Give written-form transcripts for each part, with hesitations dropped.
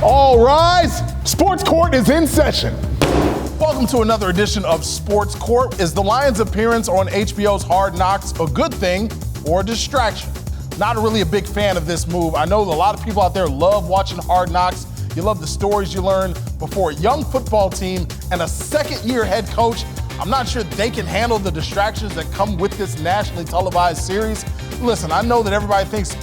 All rise. Sports Court is in session. Welcome to another edition of Sports Court. Is the Lions' appearance on HBO's Hard Knocks a good thing or a distraction? Not really a big fan of this move. I know a lot of people out there love watching Hard Knocks. You love the stories you learn before a young football team and a second-year head coach. I'm not sure they can handle the distractions that come with this nationally televised series. Listen, I know that everybody thinks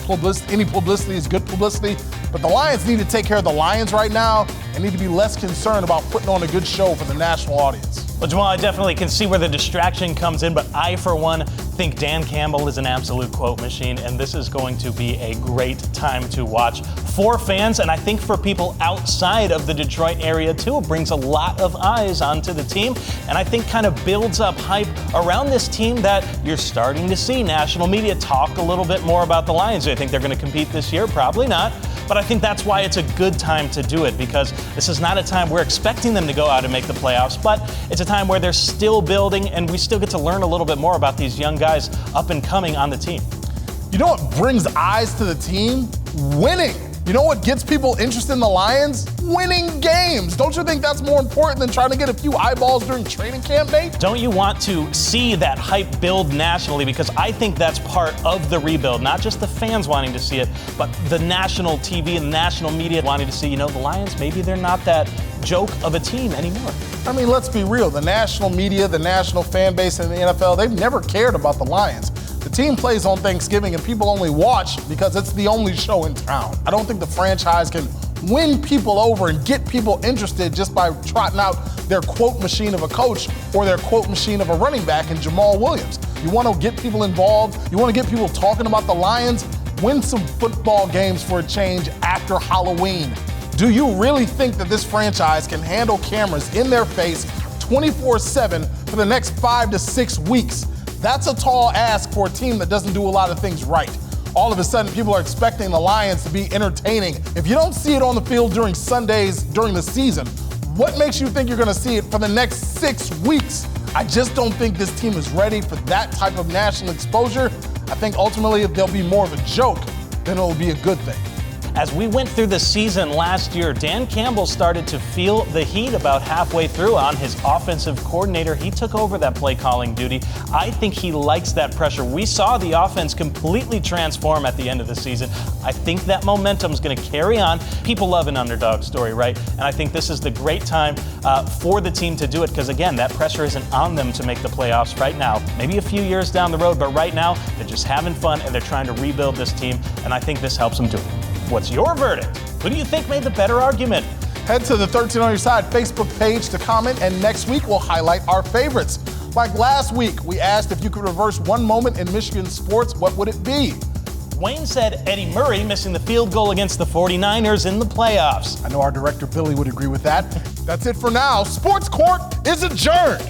any publicity is good publicity, but the Lions need to take care of the Lions right now and need to be less concerned about putting on a good show for the national audience. Well, Jamal, I definitely can see where the distraction comes in, but I, for one, think Dan Campbell is an absolute quote machine, and this is going to be a great time to watch for fans, and I think for people outside of the Detroit area, too. It brings a lot of eyes onto the team, and I think kind of builds up hype around this team that you're starting to see national media talk a little bit more about the Lions. Do I think they're going to compete this year? Probably not. But I think that's why it's a good time to do it, because this is not a time we're expecting them to go out and make the playoffs, but it's a time where they're still building and we still get to learn a little bit more about these young guys up and coming on the team. You know what brings eyes to the team? Winning. You know what gets people interested in the Lions? Winning games. Don't you think that's more important than trying to get a few eyeballs during training camp, Nate? Don't you want to see that hype build nationally? Because I think that's part of the rebuild. Not just the fans wanting to see it, but the national TV and national media wanting to see, the Lions, maybe they're not that joke of a team anymore. I mean, let's be real. The national media, the national fan base in the NFL, they've never cared about the Lions. The team plays on Thanksgiving and people only watch because it's the only show in town. I don't think the franchise can win people over and get people interested just by trotting out their quote machine of a coach or their quote machine of a running back in Jamal Williams. You want to get people involved, you want to get people talking about the Lions, win some football games for a change after Halloween. Do you really think that this franchise can handle cameras in their face 24/7 for the next 5 to 6 weeks? That's a tall ask for a team that doesn't do a lot of things right. All of a sudden, people are expecting the Lions to be entertaining. If you don't see it on the field during Sundays during the season, what makes you think you're going to see it for the next 6 weeks? I just don't think this team is ready for that type of national exposure. I think ultimately they'll be more of a joke than it'll be a good thing. As we went through the season last year, Dan Campbell started to feel the heat about halfway through on his offensive coordinator. He took over that play calling duty. I think he likes that pressure. We saw the offense completely transform at the end of the season. I think that momentum is going to carry on. People love an underdog story, right? And I think this is the great time for the team to do it because, again, that pressure isn't on them to make the playoffs right now. Maybe a few years down the road, but right now they're just having fun and they're trying to rebuild this team, and I think this helps them do it. What's your verdict? Who do you think made the better argument? Head to the 13 on Your Side Facebook page to comment, and next week we'll highlight our favorites. Like last week, we asked if you could reverse one moment in Michigan sports, what would it be? Wayne said Eddie Murray missing the field goal against the 49ers in the playoffs. I know our director Billy would agree with that. That's it for now. Sports Court is adjourned.